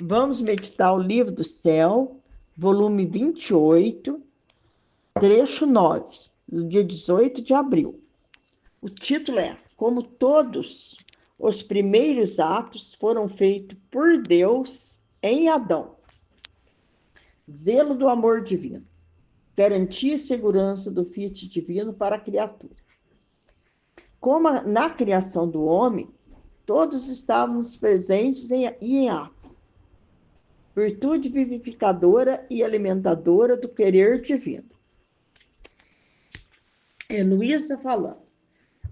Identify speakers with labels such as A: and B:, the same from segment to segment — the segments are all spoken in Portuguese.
A: Vamos meditar o livro do céu, volume 28, trecho 9, do dia 18 de abril. O título é: Como todos os primeiros atos foram feitos por Deus em Adão. Zelo do amor divino. Garantia e segurança do Fiat divino para a criatura. Como na criação do homem, todos estávamos presentes e em ato. Virtude vivificadora e alimentadora do querer divino. Heloísa falando.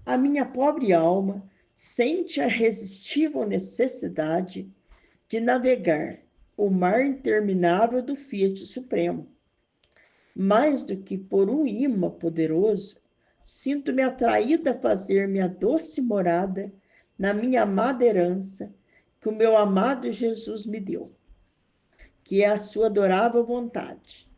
A: A minha pobre alma sente a irresistível necessidade de navegar o mar interminável do Fiat Supremo. Mais do que por um imã poderoso, sinto-me atraída a fazer minha doce morada na minha amada herança que o meu amado Jesus me deu, que é a sua adorável vontade.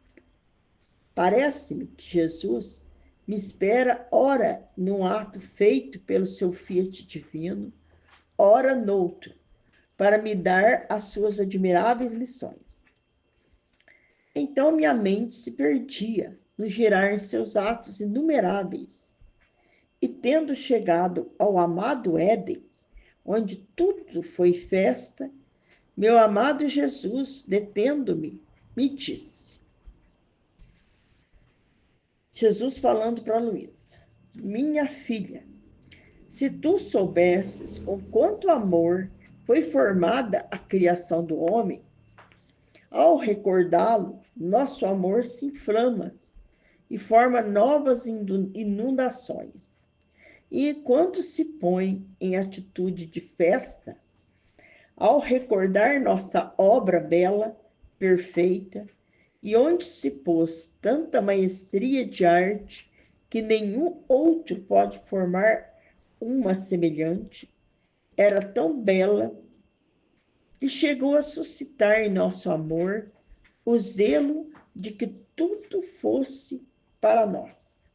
A: Parece-me que Jesus me espera, ora num ato feito pelo seu Fiat divino, ora noutro, para me dar as suas admiráveis lições. Então minha mente se perdia no girar seus atos inumeráveis, e tendo chegado ao amado Éden, onde tudo foi festa, meu amado Jesus, detendo-me, me disse. Jesus falando para Luísa: minha filha, se tu soubesses com quanto amor foi formada a criação do homem, ao recordá-lo, nosso amor se inflama e forma novas inundações. E enquanto se põe em atitude de festa, ao recordar nossa obra bela, perfeita, e onde se pôs tanta maestria de arte que nenhum outro pode formar uma semelhante, era tão bela que chegou a suscitar em nosso amor o zelo de que tudo fosse para nós.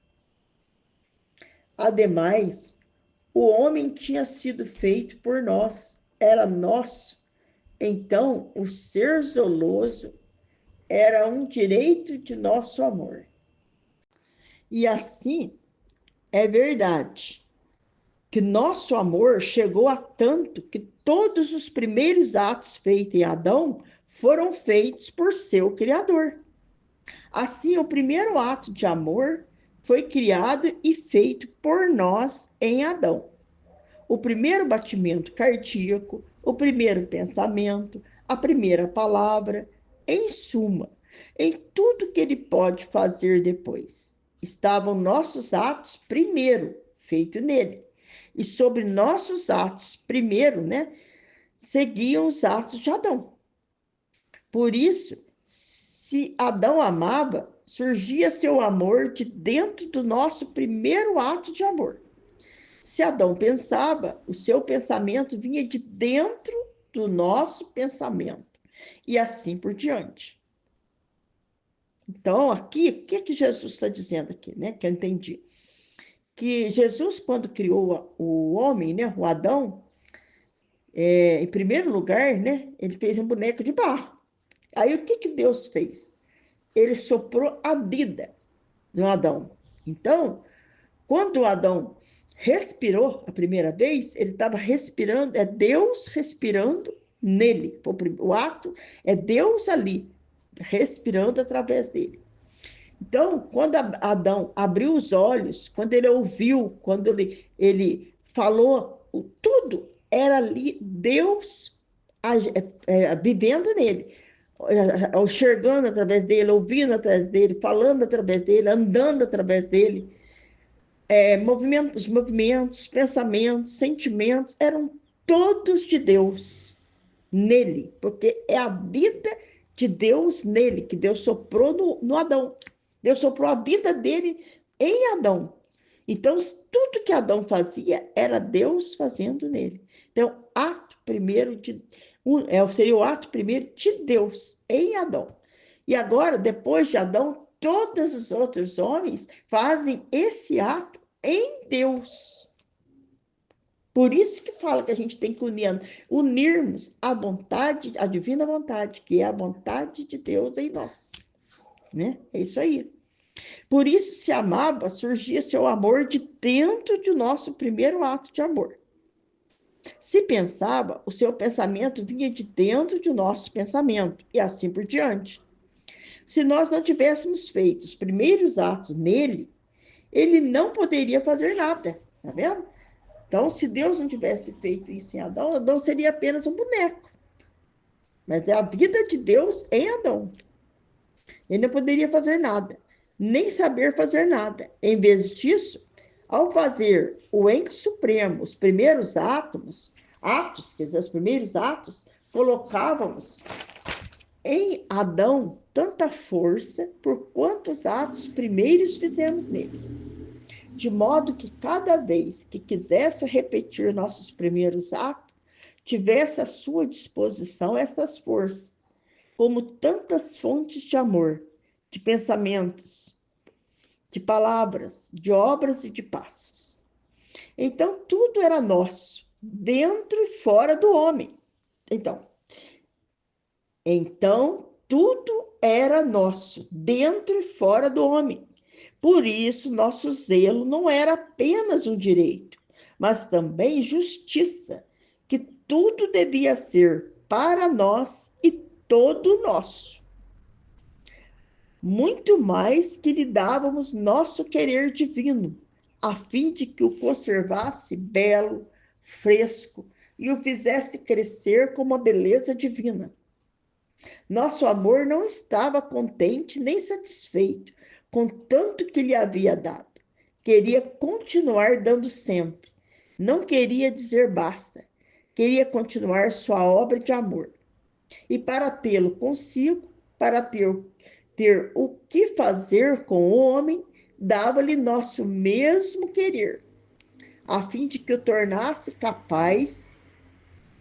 A: Ademais, o homem tinha sido feito por nós, era nosso. Então, o ser zeloso era um direito de nosso amor. E assim é verdade que nosso amor chegou a tanto que todos os primeiros atos feitos em Adão foram feitos por seu Criador. Assim, o primeiro ato de amor foi criado e feito por nós em Adão. O primeiro batimento cardíaco, o primeiro pensamento, a primeira palavra, em suma, em tudo que ele pode fazer depois. Estavam nossos atos primeiro, feito nele. E sobre nossos atos primeiro, seguiam os atos de Adão. Por isso, se Adão amava, surgia seu amor de dentro do nosso primeiro ato de amor. Se Adão pensava, o seu pensamento vinha de dentro do nosso pensamento. E assim por diante. Então, aqui, o que Jesus está dizendo aqui, que eu entendi? Que Jesus, quando criou o homem, o Adão, em primeiro lugar, ele fez um boneco de barro. Aí, o que Deus fez? Ele soprou a vida no Adão. Então, quando o Adão respirou a primeira vez, ele estava respirando, é Deus respirando nele. O ato é Deus ali, respirando através dele. Então, quando Adão abriu os olhos, quando ele ouviu, quando ele falou, tudo era ali Deus vivendo nele, enxergando através dele, ouvindo através dele, falando através dele, andando através dele. Movimentos, pensamentos, sentimentos eram todos de Deus nele, porque é a vida de Deus nele, que Deus soprou no Adão. Deus soprou a vida dele em Adão. Então, tudo que Adão fazia era Deus fazendo nele. Então, seria o ato primeiro de Deus em Adão. E agora, depois de Adão, todos os outros homens fazem esse ato em Deus. Por isso que fala que a gente tem que unirmos a vontade, a divina vontade, que é a vontade de Deus em nós, né? É isso aí. Por isso se amava, surgia seu amor de dentro do nosso primeiro ato de amor. Se pensava, o seu pensamento vinha de dentro do nosso pensamento, e assim por diante. Se nós não tivéssemos feito os primeiros atos nele, ele não poderia fazer nada, tá vendo? Então, se Deus não tivesse feito isso em Adão, Adão seria apenas um boneco. Mas é a vida de Deus em Adão. Ele não poderia fazer nada, nem saber fazer nada. Em vez disso, ao fazer o ente supremo, os primeiros quer dizer, os primeiros atos, colocávamos em Adão tanta força por quantos atos primeiros fizemos nele. De modo que cada vez que quisesse repetir nossos primeiros atos, tivesse à sua disposição essas forças, como tantas fontes de amor, de pensamentos, de palavras, de obras e de passos. Então, tudo era nosso, dentro e fora do homem. Então, tudo era nosso, dentro e fora do homem. Por isso, nosso zelo não era apenas um direito, mas também justiça, que tudo devia ser para nós e todo nosso. Muito mais que lhe dávamos nosso querer divino, a fim de que o conservasse belo, fresco e o fizesse crescer com uma beleza divina. Nosso amor não estava contente nem satisfeito com tanto que lhe havia dado. Queria continuar dando sempre. Não queria dizer basta. Queria continuar sua obra de amor. E para tê-lo consigo, para ter o que fazer com o homem, dava-lhe nosso mesmo querer, a fim de que o tornasse capaz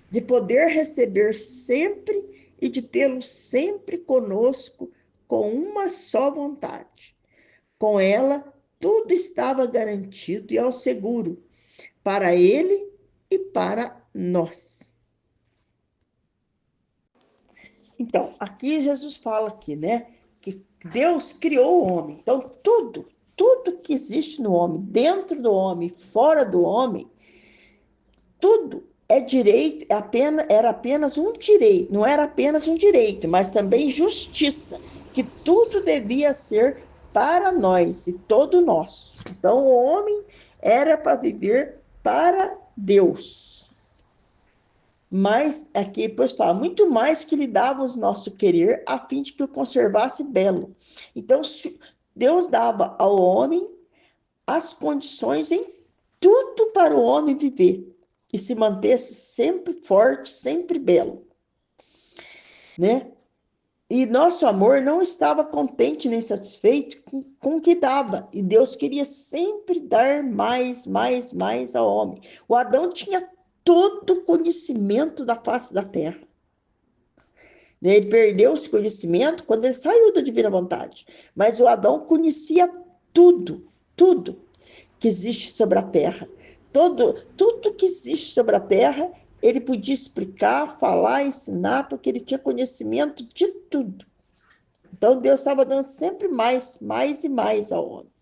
A: de poder receber sempre e de tê-lo sempre conosco com uma só vontade. Com ela, tudo estava garantido e ao seguro, para ele e para nós. Então, aqui Jesus fala aqui, né, que Deus criou o homem. Então, tudo que existe no homem, dentro do homem, fora do homem, tudo é direito, era apenas um direito, não era apenas um direito, mas também justiça, que tudo devia ser para nós e todo nosso. Então, o homem era para viver para Deus. Mas aqui depois fala, muito mais que lhe dávamos nosso querer, a fim de que o conservasse belo. Então, Deus dava ao homem as condições em tudo para o homem viver e se mantesse sempre forte, sempre belo, né? E nosso amor não estava contente nem satisfeito com o que dava. E Deus queria sempre dar mais, mais, mais ao homem. O Adão tinha todo o conhecimento da face da terra. Ele perdeu esse conhecimento quando ele saiu da divina vontade. Mas o Adão conhecia tudo, tudo que existe sobre a terra. Tudo que existe sobre a terra, ele podia explicar, falar, ensinar, porque ele tinha conhecimento de tudo. Então, Deus estava dando sempre mais, mais e mais ao homem.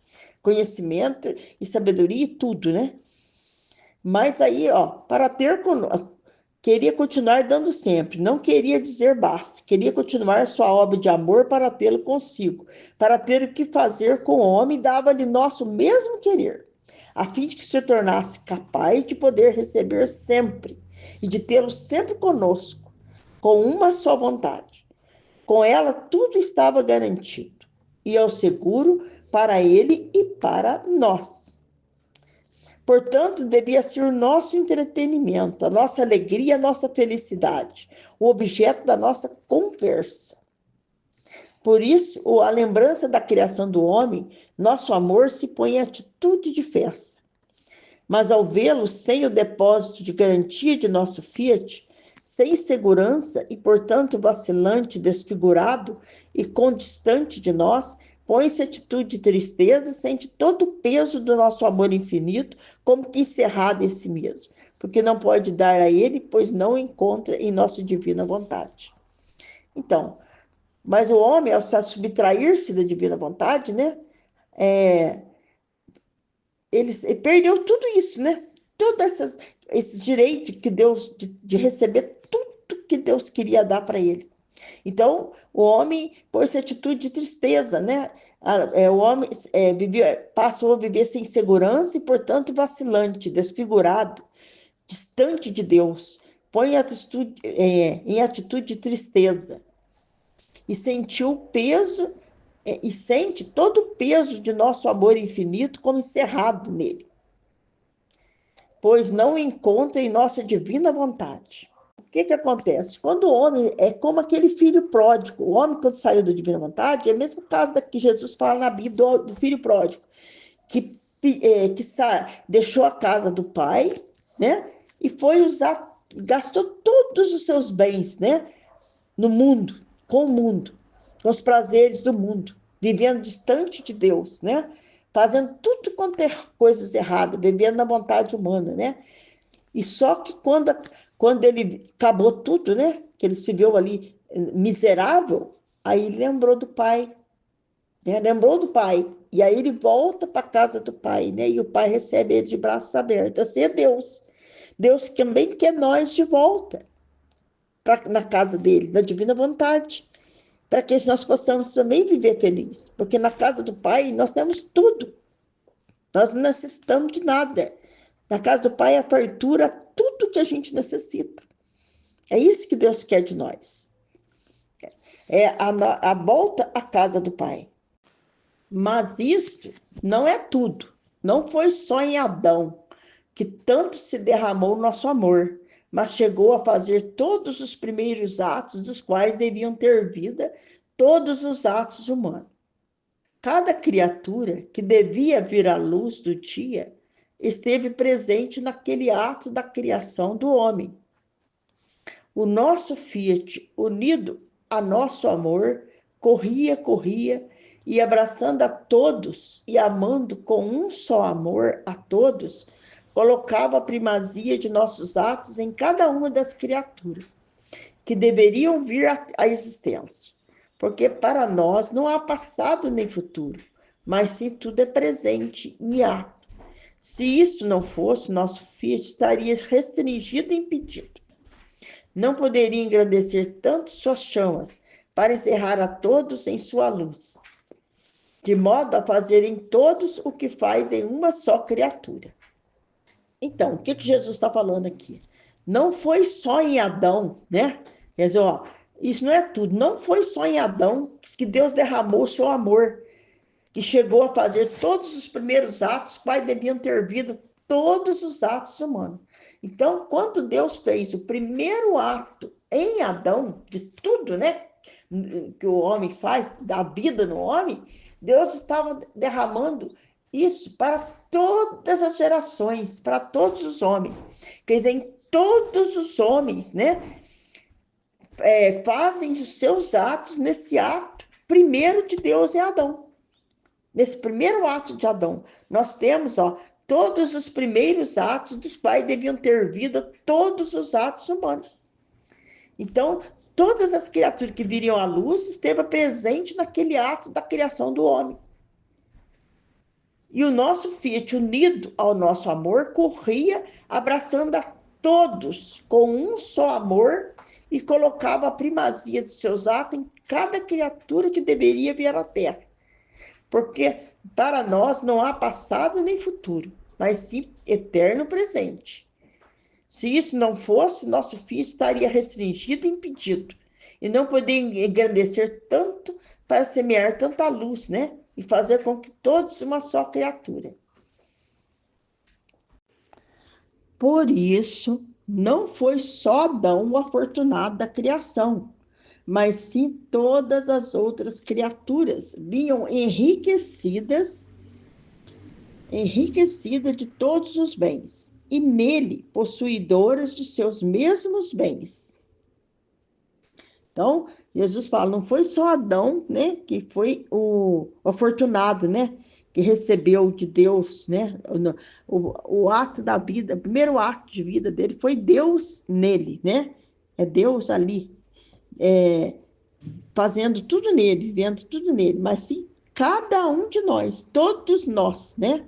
A: Conhecimento e sabedoria e tudo, né? Mas aí, para ter conosco, queria continuar dando sempre, não queria dizer basta, queria continuar sua obra de amor para tê-lo consigo, para ter o que fazer com o homem, dava-lhe nosso mesmo querer, a fim de que se tornasse capaz de poder receber sempre e de tê-lo sempre conosco, com uma só vontade. Com ela tudo estava garantido e ao seguro para ele e para nós. Portanto, devia ser o nosso entretenimento, a nossa alegria, a nossa felicidade, o objeto da nossa conversa. Por isso, a lembrança da criação do homem, nosso amor se põe em atitude de festa. Mas ao vê-lo sem o depósito de garantia de nosso fiat, sem segurança e, portanto, vacilante, desfigurado e condistante de nós, põe-se atitude de tristeza, sente todo o peso do nosso amor infinito, como que encerrado em si mesmo. porque não pode dar a ele, pois não encontra em nossa divina vontade. Então, mas o homem, ao subtrair-se da divina vontade, né? Ele perdeu tudo isso, né? Todos esses direitos que Deus, de receber tudo que Deus queria dar para ele. Então, o homem pôs atitude de tristeza, né? O homem passou a viver sem segurança e, portanto, vacilante, desfigurado, distante de Deus. Põe em atitude de tristeza. E sentiu o peso, e sente todo o peso de nosso amor infinito como encerrado nele, pois não encontra em nossa divina vontade. O que acontece? Quando o homem é como aquele filho pródigo, o homem, quando saiu da divina vontade, é o mesmo caso que Jesus fala na Bíblia do filho pródigo, que deixou a casa do pai, né? E foi gastou todos os seus bens, né? No mundo, com o mundo, com os prazeres do mundo, vivendo distante de Deus, né? Fazendo tudo quanto é coisas erradas, vivendo na vontade humana, né? E só que quando ele acabou tudo, né? Que ele se viu ali miserável, aí ele lembrou do pai, né? Lembrou do pai. E aí ele volta para a casa do pai, né? E o pai recebe ele de braços abertos. Assim é Deus. Deus também quer nós de volta na casa dele, na divina vontade, para que nós possamos também viver felizes. Porque na casa do pai nós temos tudo. Nós não necessitamos de nada. Na casa do pai a fartura, tudo que a gente necessita. É isso que Deus quer de nós. É a volta à casa do pai. Mas isto não é tudo. Não foi só em Adão que tanto se derramou o nosso amor, mas chegou a fazer todos os primeiros atos dos quais deviam ter vida todos os atos humanos. Cada criatura que devia vir à luz do dia esteve presente naquele ato da criação do homem. O nosso Fiat, unido a nosso amor, corria, e abraçando a todos e amando com um só amor a todos, colocava a primazia de nossos atos em cada uma das criaturas que deveriam vir à existência. Porque para nós não há passado nem futuro, mas sim tudo é presente em ato. Se isso não fosse, nosso Fiat estaria restringido e impedido. Não poderia engrandecer tanto suas chamas para encerrar a todos em sua luz, de modo a fazerem todos o que faz em uma só criatura. Então, o que Jesus está falando aqui? Não foi só em Adão, né? Quer dizer, ó, isso não é tudo. Não foi só em Adão que Deus derramou o seu amor, que chegou a fazer todos os primeiros atos, quais deviam ter vida todos os atos humanos. Então, quando Deus fez o primeiro ato em Adão, de tudo, né, que o homem faz, da vida no homem, Deus estava derramando isso para todas as gerações, para todos os homens. Quer dizer, em todos os homens, né, fazem os seus atos nesse ato primeiro de Deus em Adão. Nesse primeiro ato de Adão, nós temos, todos os primeiros atos dos quais deviam ter vida todos os atos humanos. Então, todas as criaturas que viriam à luz esteve presente naquele ato da criação do homem. E o nosso Fiat, unido ao nosso amor, corria abraçando a todos com um só amor e colocava a primazia de seus atos em cada criatura que deveria vir à Terra. Porque para nós não há passado nem futuro, mas sim eterno presente. Se isso não fosse, nosso filho estaria restringido e impedido, e não poderia engrandecer tanto para semear tanta luz, né? E fazer com que todos uma só criatura. Por isso, não foi só Adão o afortunado da criação, mas sim todas as outras criaturas vinham enriquecidas de todos os bens, e nele possuidoras de seus mesmos bens. Então, Jesus fala, não foi só Adão, né, que foi o afortunado, né, que recebeu de Deus, né? O ato da vida, o primeiro ato de vida dele foi Deus nele, né? É Deus ali, fazendo tudo nele, vendo tudo nele. Mas sim, cada um de nós, todos nós, né?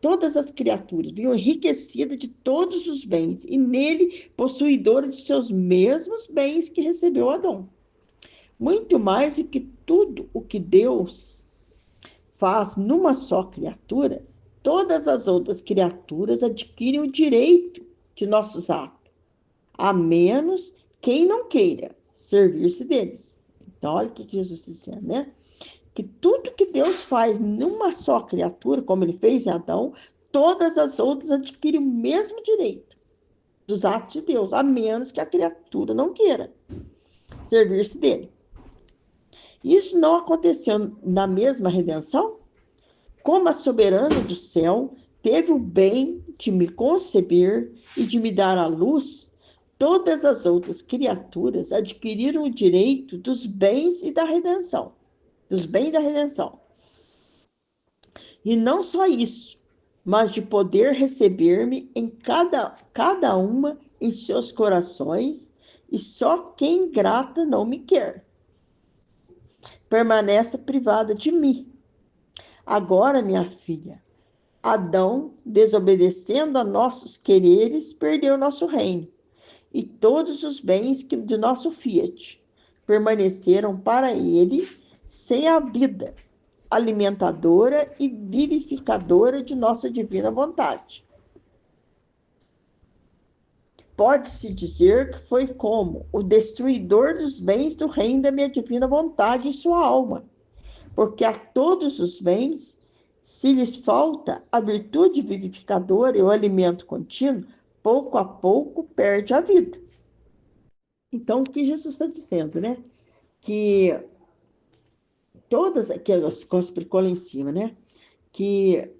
A: Todas as criaturas, viu, enriquecida de todos os bens, e nele possuidora de seus mesmos bens que recebeu Adão. Muito mais do que tudo o que Deus faz numa só criatura, todas as outras criaturas adquirem o direito de nossos atos, a menos quem não queira servir-se deles. Então, olha o que Jesus está dizendo, né? Que tudo que Deus faz numa só criatura, como ele fez em Adão, todas as outras adquirem o mesmo direito dos atos de Deus, a menos que a criatura não queira servir-se dele. Isso não aconteceu na mesma redenção? Como a soberana do céu teve o bem de me conceber e de me dar à luz, todas as outras criaturas adquiriram o direito dos bens e da redenção, dos bens da redenção. E não só isso, mas de poder receber-me em cada uma em seus corações, e só quem ingrata não me quer permaneça privada de mim. Agora, minha filha, Adão, desobedecendo a nossos quereres, perdeu nosso reino, e todos os bens de nosso fiat permaneceram para ele sem a vida alimentadora e vivificadora de nossa divina vontade. Pode-se dizer que foi como o destruidor dos bens do reino da minha divina vontade em sua alma, porque a todos os bens, se lhes falta a virtude vivificadora e o alimento contínuo, pouco a pouco perde a vida. Então, o que Jesus está dizendo, né? Que todas, que explicou lá em cima, né? Que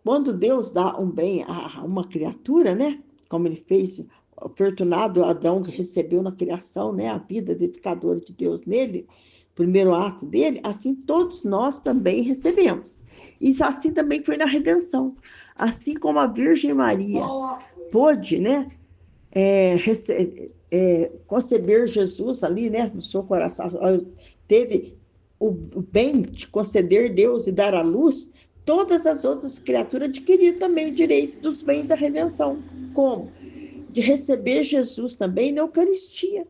A: quando Deus dá um bem a uma criatura, né? Como ele fez, o fortunado Adão que recebeu na criação, né? A vida edificadora de Deus nele, primeiro ato dele, assim todos nós também recebemos. E assim também foi na redenção. Assim como a Virgem Maria pôde, né? Conceber Jesus ali, né? No seu coração, teve o bem de conceder Deus e dar à luz, todas as outras criaturas adquiriram também o direito dos bens da redenção. Como? De receber Jesus também na Eucaristia.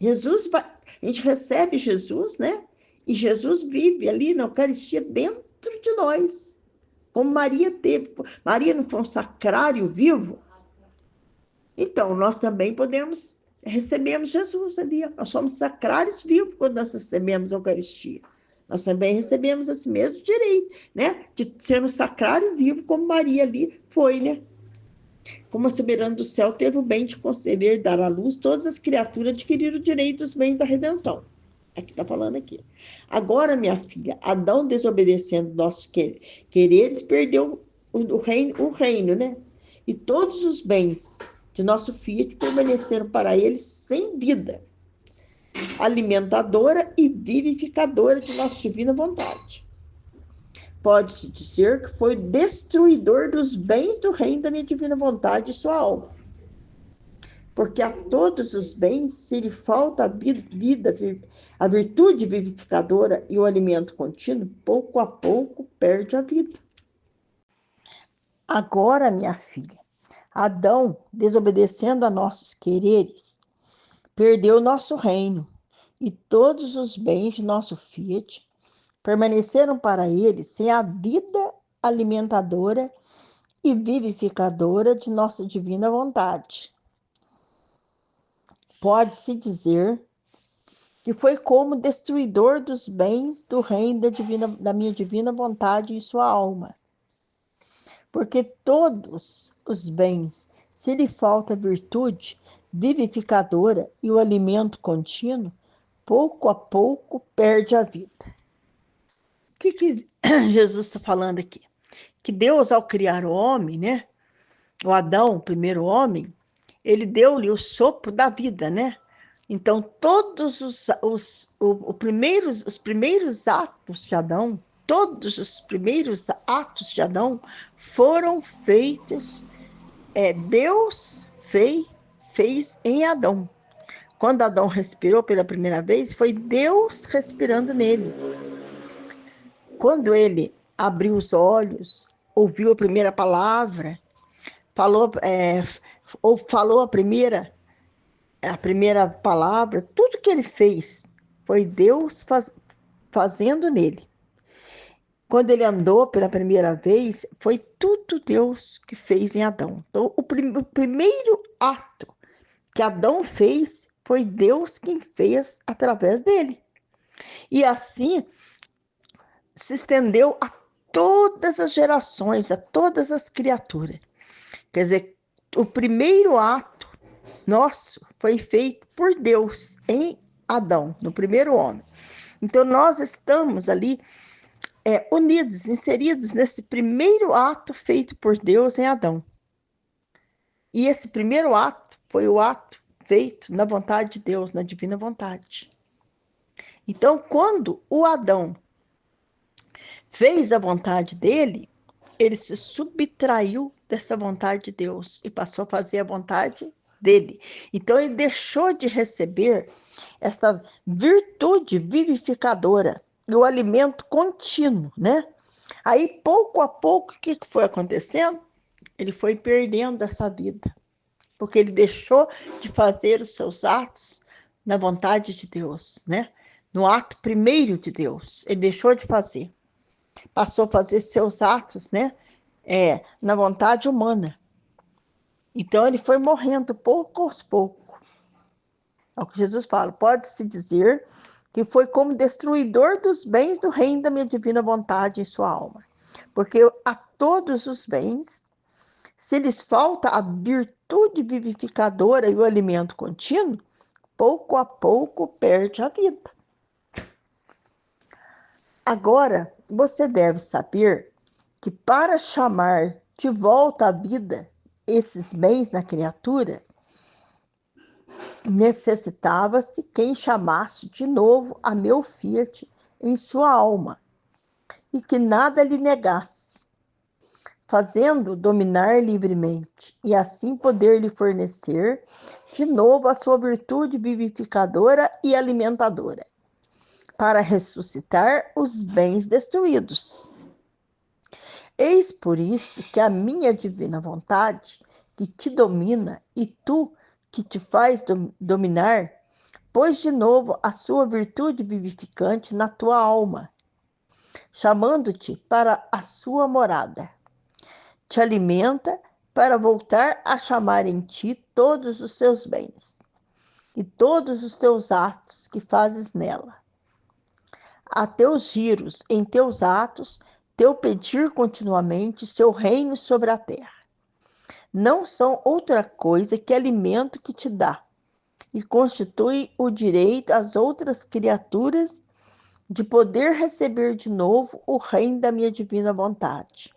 A: A gente recebe Jesus, né? E Jesus vive ali na Eucaristia dentro de nós. Como Maria teve. Maria não foi um sacrário vivo? Então, nós também recebemos Jesus ali. Nós somos sacrários vivos quando nós recebemos a Eucaristia. Nós também recebemos esse mesmo direito, né? De ser um sacrário vivo, como Maria ali foi, né? Como a soberana do céu teve o bem de conceber, dar à luz, todas as criaturas adquiriram o direito dos bens da redenção. É que está falando aqui. Agora, minha filha, Adão desobedecendo nossos quereres, perdeu o reino, né? E todos os bens de nosso fiat permaneceram para ele sem vida, alimentadora e vivificadora de nossa divina vontade. Pode-se dizer que foi destruidor dos bens do reino da minha divina vontade e sua alma. Porque a todos os bens, se lhe falta a virtude vivificadora e o alimento contínuo, pouco a pouco perde a vida. Agora, minha filha, Adão, desobedecendo a nossos quereres, perdeu nosso reino, e todos os bens de nosso fiat permaneceram para ele sem a vida alimentadora e vivificadora de nossa divina vontade. Pode-se dizer que foi como destruidor dos bens do reino da minha divina vontade e sua alma. Porque todos os bens, se lhe falta a virtude vivificadora e o alimento contínuo, pouco a pouco perde a vida. O que Jesus está falando aqui? Que Deus, ao criar o homem, né? O Adão, o primeiro homem, ele deu-lhe o sopro da vida, né? Então, todos os primeiros atos de Adão, todos os primeiros atos de Adão foram feitos, Deus fez em Adão. Quando Adão respirou pela primeira vez, foi Deus respirando nele. Quando ele abriu os olhos, ouviu a primeira palavra, falou a primeira palavra, tudo que ele fez foi Deus fazendo nele. Quando ele andou pela primeira vez, foi tudo Deus que fez em Adão. Então, o primeiro ato que Adão fez foi Deus quem fez através dele. E assim se estendeu a todas as gerações, a todas as criaturas. Quer dizer, o primeiro ato nosso foi feito por Deus em Adão, no primeiro homem. Então, nós estamos ali unidos, inseridos nesse primeiro ato feito por Deus em Adão. E esse primeiro ato foi o ato feito na vontade de Deus, na divina vontade. Então, quando o Adão fez a vontade dele, ele se subtraiu dessa vontade de Deus e passou a fazer a vontade dele. Então, ele deixou de receber essa virtude vivificadora, o alimento contínuo, né? Aí, pouco a pouco, o que foi acontecendo? Ele foi perdendo essa vida, porque ele deixou de fazer os seus atos na vontade de Deus, né? No ato primeiro de Deus, ele deixou de fazer. Passou a fazer seus atos, né? Na vontade humana. Então, ele foi morrendo pouco aos poucos. É o que Jesus fala. Pode-se dizer que foi como destruidor dos bens do reino da minha divina vontade em sua alma. Porque a todos os bens, se lhes falta a virtude vivificadora e o alimento contínuo, pouco a pouco perde a vida. Agora, você deve saber que para chamar de volta à vida esses bens na criatura, necessitava-se quem chamasse de novo a meu fiat em sua alma e que nada lhe negasse, fazendo dominar livremente e assim poder lhe fornecer de novo a sua virtude vivificadora e alimentadora, para ressuscitar os bens destruídos. Eis por isso que a minha divina vontade, que te domina, e tu, que te faz dominar, pôs de novo a sua virtude vivificante na tua alma, chamando-te para a sua morada. Te alimenta para voltar a chamar em ti todos os seus bens e todos os teus atos que fazes nela. A teus giros em teus atos, teu pedir continuamente seu reino sobre a terra. Não são outra coisa que alimento que te dá, e constitui o direito às outras criaturas de poder receber de novo o reino da minha divina vontade,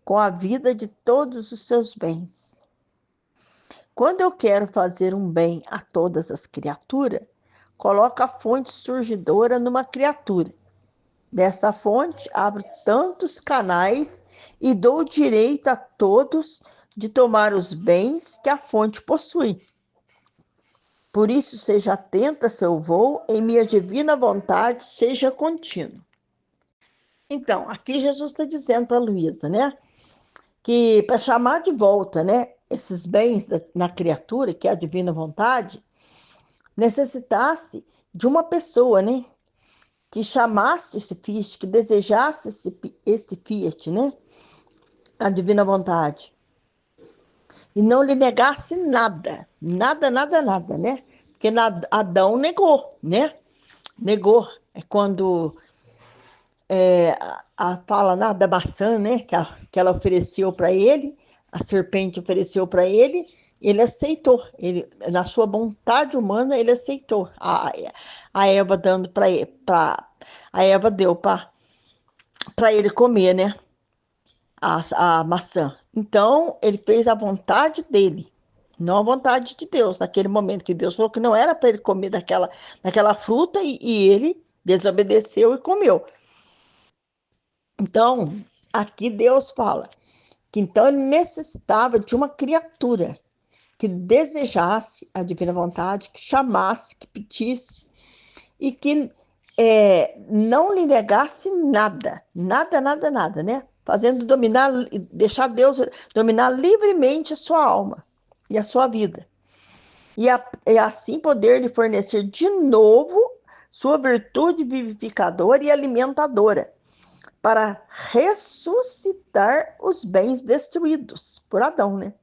A: com a vida de todos os seus bens. Quando eu quero fazer um bem a todas as criaturas, coloco a fonte surgidora numa criatura. Dessa fonte, abro tantos canais e dou direito a todos de tomar os bens que a fonte possui. Por isso, seja atenta a seu voo, em minha divina vontade, seja contínuo. Então, aqui Jesus está dizendo para a Luísa, né? Que para chamar de volta, né? Esses bens na criatura, que é a divina vontade, necessitasse de uma pessoa, né? Que chamasse esse fiat, que desejasse esse fiat, né? A divina vontade. E não lhe negasse nada, nada, nada, nada, né? Porque Adão negou, né? Negou. É quando fala lá da maçã, né? Que ela ofereceu para ele, a serpente ofereceu para ele, ele aceitou. Ele, na sua vontade humana, ele aceitou. A Eva dando para ele, a Eva deu para ele comer, né? A maçã. Então, ele fez a vontade dele, não a vontade de Deus, naquele momento que Deus falou que não era para ele comer daquela fruta e ele desobedeceu e comeu. Então, aqui Deus fala que então ele necessitava de uma criatura que desejasse a divina vontade, que chamasse, que pedisse e que não lhe negasse nada, nada, nada, nada, né? Fazendo dominar, deixar Deus dominar livremente a sua alma e a sua vida. E assim poder lhe fornecer de novo sua virtude vivificadora e alimentadora, para ressuscitar os bens destruídos por Adão, né?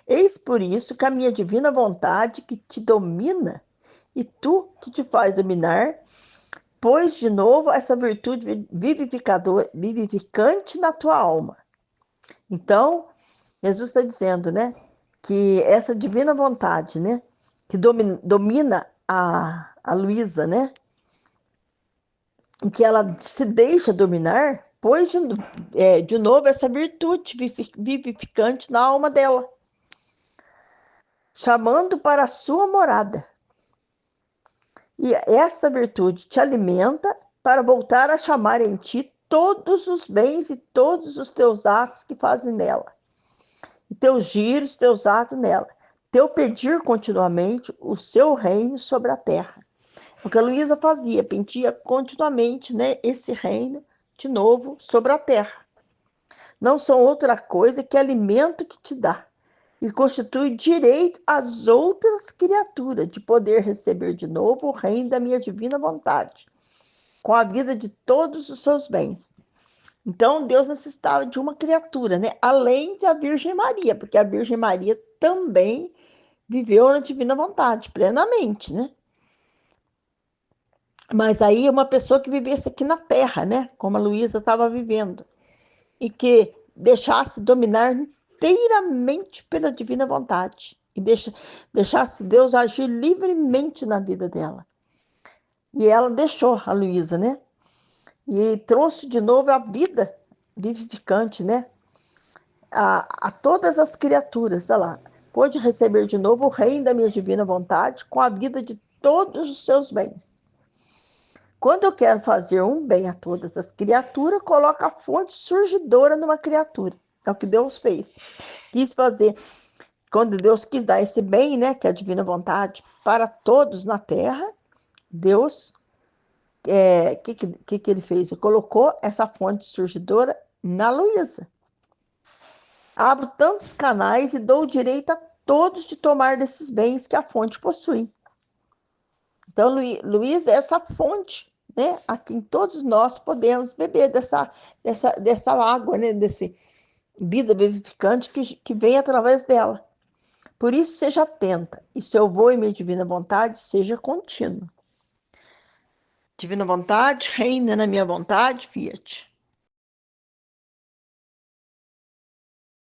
A: Eis por isso que a minha divina vontade que te domina e tu que te faz dominar, pôs de novo essa virtude vivificadora, vivificante na tua alma. Então, Jesus está dizendo, né, que essa divina vontade, né, que domina a Luísa, né, em que ela se deixa dominar, pôs de novo essa virtude vivificante na alma dela, chamando para a sua morada. E essa virtude te alimenta para voltar a chamar em ti todos os bens e todos os teus atos que fazem nela. E teus giros, teus atos nela. Teu pedir continuamente o seu reino sobre a terra. O que a Luísa fazia, pedia continuamente, né, esse reino de novo sobre a terra. Não são outra coisa que alimento que te dá e constitui direito às outras criaturas de poder receber de novo o reino da minha divina vontade, com a vida de todos os seus bens. Então, Deus necessitava de uma criatura, né? Além da Virgem Maria, porque a Virgem Maria também viveu na divina vontade, plenamente, né? Mas aí uma pessoa que vivesse aqui na Terra, né? Como a Luísa estava vivendo, e que deixasse dominar inteiramente pela divina vontade, e deixasse Deus agir livremente na vida dela. E ela deixou a Luísa, né? E trouxe de novo a vida vivificante, né? A todas as criaturas, olha lá, pôde receber de novo o reino da minha divina vontade com a vida de todos os seus bens. Quando eu quero fazer um bem a todas as criaturas, coloco a fonte surgidora numa criatura. É o que Deus fez. Quis fazer, quando Deus quis dar esse bem, né, que é a divina vontade, para todos na terra, Deus, que ele fez? Ele colocou essa fonte surgidora na Luísa. Abro tantos canais e dou o direito a todos de tomar desses bens que a fonte possui. Então, Luísa é essa fonte, né? A quem todos nós podemos beber dessa água, né? Desse vida vivificante que vem através dela. Por isso, seja atenta, e seu voo e minha divina vontade seja contínuo. Divina vontade, reina na minha vontade, fiat.